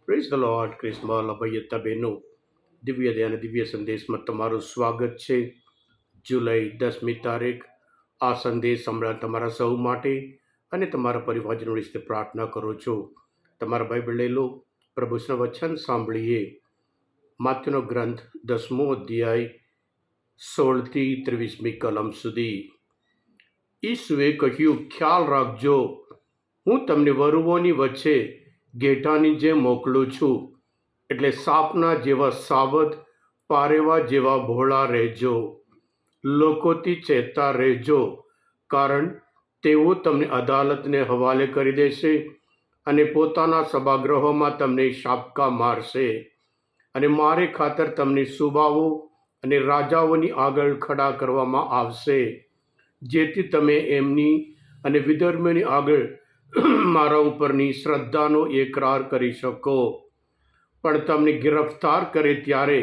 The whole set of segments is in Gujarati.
Praise the lord. ક્રિસ્મસ અભયતા બહેનો, દિવ્ય દયા અને દિવ્ય સંદેશમાં તમારું સ્વાગત છે. જુલાઈ 10મી તારીખ. આ સંદેશ હમણાં તમારા સૌ માટે અને તમારા પરિવારજનો વિશે પ્રાર્થના કરું છું. તમારા બાઇબલ લઈ લો, પ્રભુના વચન સાંભળીએ. માત્યુનો ગ્રંથ 10મો અધ્યાય 16થી 23મી કલમ સુધી. ઈસુએ કહ્યું, ખ્યાલ રાખજો, હું તમને વરુઓની વચ્ચે ઘેટાની જેમ મોકલું છું. એટલે સાપના જેવા સાવધ, પારેવા જેવા ભોળા રહેજો. લોકોથી ચેતતા રહેજો, કારણ તેઓ તમને અદાલતને હવાલે કરી દેશે અને પોતાના સભાગૃહોમાં તમને શાબકા મારશે અને મારે ખાતર તમને સુબાઓ અને રાજાઓની આગળ ખડા કરવામાં આવશે, જેથી તમે એમની અને વિધર્મીઓની આગળ મારા ઉપરની શ્રદ્ધાનો એકરાર કરી શકો. પણ તમને ગિરફ્તાર કરે ત્યારે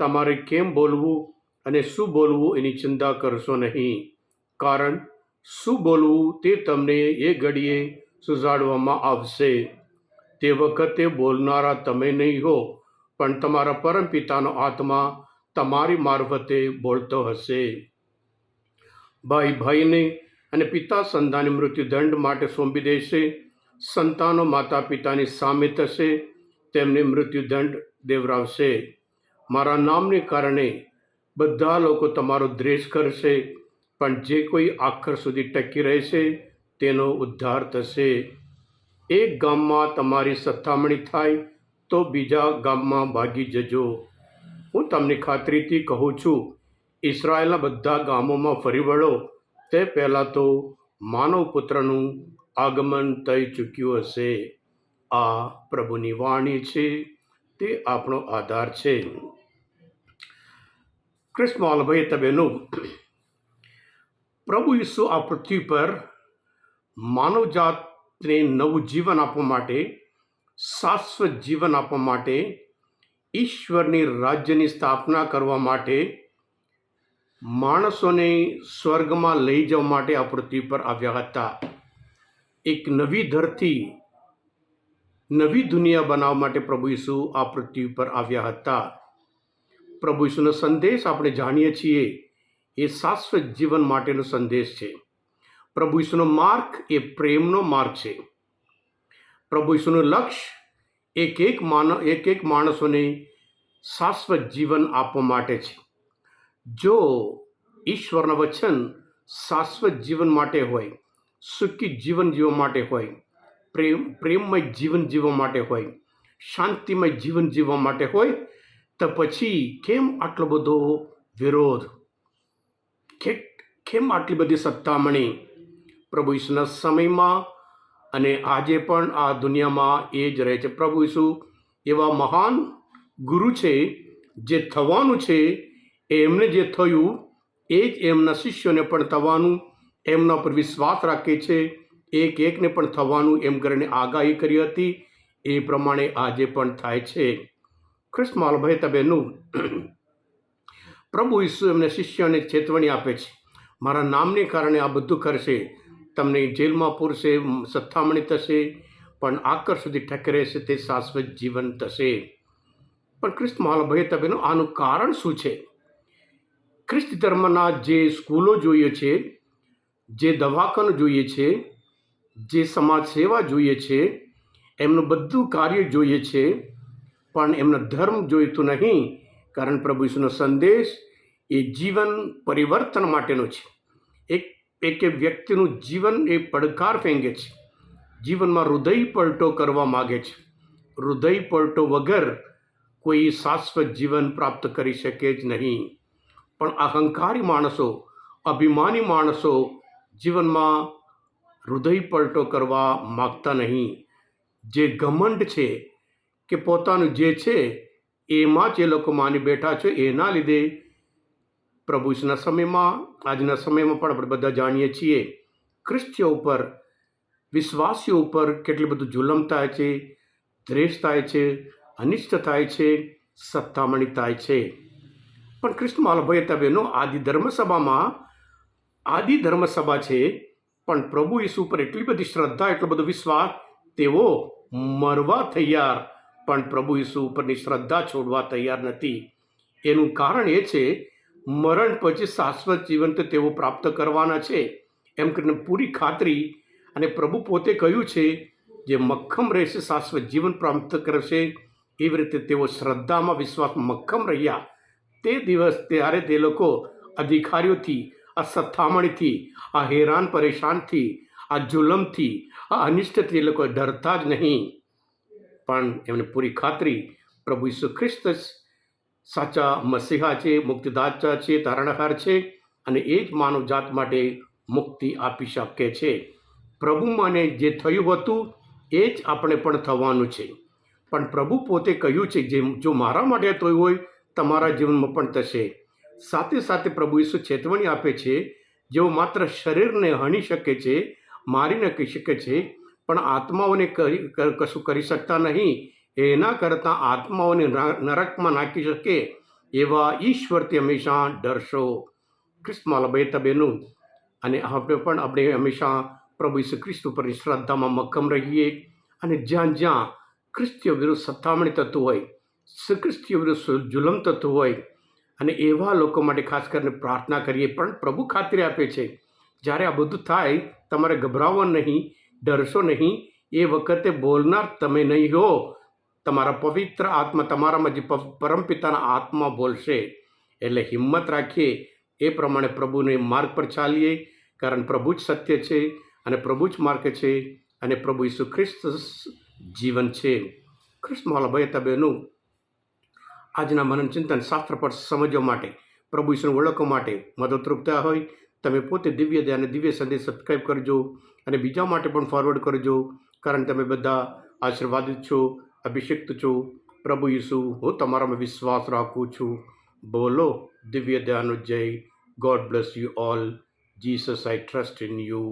તમારે કેમ બોલવું અને શું બોલવું એની ચિંતા કરશો નહીં, કારણ શું બોલવું તે તમને એ ઘડીએ સુઝાડવામાં આવશે. તે વખતે બોલનારા તમે નહીં હો, પણ તમારા પરમપિતાનો આત્મા તમારી મારફતે બોલતો હશે. ભાઈ ભાઈને અને પિતા સંતાનને મૃત્યુદંડ માટે સોંપી દેશે. સંતાનો માતા પિતાની સામે થશે, તેમને મૃત્યુદંડ દેવરાવશે. મારા નામને કારણે બધા લોકો તમારો દ્વેષ કરશે, પણ જે કોઈ આખર સુધી ટકી રહેશે તેનો ઉદ્ધાર થશે. એક ગામમાં તમારી સતામણી થાય તો બીજા ગામમાં ભાગી જજો. હું તમને ખાતરીથી કહું છું, ઇસરાયેલના બધા ગામોમાં ફરી વળો તે પહેલાં તો માનવ પુત્રનું આગમન થઈ ચૂક્યું હશે. આ પ્રભુની વાણી છે, તે આપણો આધાર છે. ક્રિસ્મસ ભાઈ બહેનો, પ્રભુ ઈસુ આ પૃથ્વી પર માનવજાતને નવું જીવન આપવા માટે, શાશ્વત જીવન આપવા માટે, ઈશ્વરની રાજ્યની સ્થાપના કરવા માટે, માણસોને સ્વર્ગમાં લઈ જવા માટે આ પૃથ્વી પર આવ્યા હતા. એક નવી ધરતી, નવી દુનિયા બનાવવા માટે પ્રભુ ઈસુ આ પૃથ્વી પર આવ્યા હતા. પ્રભુ ઈસુનો સંદેશ આપણે જાણીએ છીએ, એ શાશ્વત જીવન માટેનો સંદેશ છે. પ્રભુ ઈસુનો માર્ગ એ પ્રેમનો માર્ગ છે. પ્રભુ ઈસુનું લક્ષ્ય એક એક માણસોને શાશ્વત જીવન આપવા માટે છે. જો ઈશ્વરના વચન શાશ્વત જીવન માટે હોય, સુખી જીવન જીવવા માટે હોય, પ્રેમમય જીવન જીવવા માટે હોય, શાંતિમય જીવન જીવવા માટે હોય, તો પછી કેમ આટલો બધો વિરોધ, કેમ આટલી બધી સત્તામણી? પ્રભુ ઈસુના સમયમાં અને આજે પણ આ દુનિયામાં એ જ રહે છે. પ્રભુ ઈસુ એવા મહાન ગુરુ છે, જે થવાનું છે એમને જે થયું એ જ એમના શિષ્યોને પણ થવાનું, એમના પર વિશ્વાસ રાખે છે, એક એકને પણ થવાનું એમ કરીને આગાહી કરી હતી. એ પ્રમાણે આજે પણ થાય છે. ક્રિસ્મસ ભાઈ બહેનો, પ્રભુ ઈસુ એમને શિષ્યોને ચેતવણી આપે છે, મારા નામને કારણે આ બધું કરશે, તમને જેલમાં પૂરશે, સત્તામણી થશે, પણ આખર સુધી ટકી રહેશે, તે શાશ્વત જીવન થશે. પણ ક્રિસ્મસ ભાઈ બહેનો, આનું કારણ શું છે? ખ્રિસ્તી ધર્મના જે સ્કૂલો જોઈએ છે, જે દવાખાનું જોઈએ છે, જે સમાજ સેવા જોઈએ છે, એમનું બધું કાર્ય જોઈએ છે, પણ એમનો ધર્મ જોઈતું નહીં. કારણ પ્રભુ ઈસુનો સંદેશ એ જીવન પરિવર્તન માટેનો છે. એક વ્યક્તિનું જીવન એ પડકાર ફેંકે છે. જીવનમાં હૃદય પલટો કરવા માગે છે. હૃદય પલટો વગર કોઈ શાશ્વત જીવન પ્રાપ્ત કરી શકે જ નહીં. પણ અહંકારી માણસો, અભિમાની માણસો જીવનમાં હૃદય પલટો કરવા માગતા નહીં. જે ઘમંડ છે કે પોતાનું જે છે એમાં જ એ લોકો માની બેઠા છે, એના લીધે પ્રભુ ઈસુના સમયમાં, આજના સમયમાં પણ આપણે બધા જાણીએ છીએ, ખ્રિસ્તીઓ ઉપર, વિશ્વાસીઓ ઉપર કેટલું બધું જુલમ થાય છે, દ્વેષ થાય છે, અનિષ્ટ થાય છે, સત્તામણી થાય છે. પણ ક્રિસ્મસ ભાઈ બહેનો, આદિ ધર્મસભા છે, પણ પ્રભુ ઈસુ ઉપર એટલી બધી શ્રદ્ધા, એટલો બધો વિશ્વાસ, તેઓ મરવા તૈયાર, પણ પ્રભુ ઈસુ ઉપરની શ્રદ્ધા છોડવા તૈયાર નથી. એનું કારણ એ છે, મરણ પછી શાશ્વત જીવન તો તેઓ પ્રાપ્ત કરવાના છે એમ કરીને પૂરી ખાતરી. અને પ્રભુ પોતે કહ્યું છે, જે મક્ખમ રહેશે શાશ્વત જીવન પ્રાપ્ત કરશે. એવી રીતે તેઓ શ્રદ્ધામાં વિશ્વાસમાં મક્ખમ રહ્યા તે દિવસ, ત્યારે તે લોકો અધિકારીઓથી, આ સત્તામણીથી, આ હેરાન પરેશાનથી, આ જુલમથી, આ અનિષ્ટથી એ લોકો ડરતા જ નહીં. પણ એમને પૂરી ખાતરી, પ્રભુ ઈસુ ખ્રિસ્ત સાચા મસીહા છે, મુક્તિદાતા છે, તારણહાર છે, અને એ જ માનવજાત માટે મુક્તિ આપી શકે છે. પ્રભુમાંને જે થયું હતું એ જ આપણે પણ થવાનું છે. પણ પ્રભુ પોતે કહ્યું છે, જે જો મારા માટે થયું હોય તમારા જીવનમાં પણ થશે. સાથે સાથે પ્રભુ ઈસુ ચેતવણી આપે છે, જેઓ માત્ર શરીરને હણી શકે છે, મારી નાખી શકે છે, પણ આત્માઓને કશું કરી શકતા નહીં. એના કરતાં આત્માઓને નરકમાં નાખી શકે એવા ઈશ્વરથી હંમેશા ડરશો. ખ્રિસ્તમાં બેતા બહેનો, અને આપણે હંમેશા પ્રભુ ઈસુ ખ્રિસ્ત ઉપરની શ્રદ્ધામાં મક્કમ રહીએ. અને જ્યાં ખ્રિસ્તીઓ વિરુદ્ધ સત્તામણી થતું હોય, ખ્રિસ્તીઓ વિરુદ્ધ જુલમ થતું હોય, અને એવા લોકો માટે ખાસ કરીને પ્રાર્થના કરીએ. પણ પ્રભુ ખાતરી આપે છે, જ્યારે આ બધું થાય તમારે ગભરાવવાનું નહીં, ડરશો નહીં. એ વખતે બોલનાર તમે નહીં હો, તમારા પવિત્ર આત્મા, તમારામાં જે પરમપિતાના આત્મા બોલશે. એટલે હિંમત રાખીએ, એ પ્રમાણે પ્રભુને માર્ગ પર ચાલીએ. કારણ પ્રભુ જ સત્ય છે, અને પ્રભુ જ માર્ગ છે, અને પ્રભુ ઈસુ ખ્રિસ્ત જીવન છે. ખ્રિસ્તમાં ભયતા બહેનું, આજના મનન ચિંતન શાસ્ત્ર પર સમજવા માટે, પ્રભુ ઈસુને ઓળખવા માટે મદદરૂપ થયા હોય, તમે પોતે દિવ્ય દયા અને દિવ્ય સંદેશ સબસ્ક્રાઈબ કરજો અને બીજા માટે પણ ફોરવર્ડ કરજો. કારણ તમે બધા આશીર્વાદિત છો, અભિષિક્ત છો. પ્રભુ ઈસુ, હું તમારામાં વિશ્વાસ રાખું છું. બોલો દિવ્ય દયાનો જય. God bless you all. Jesus, I trust in you.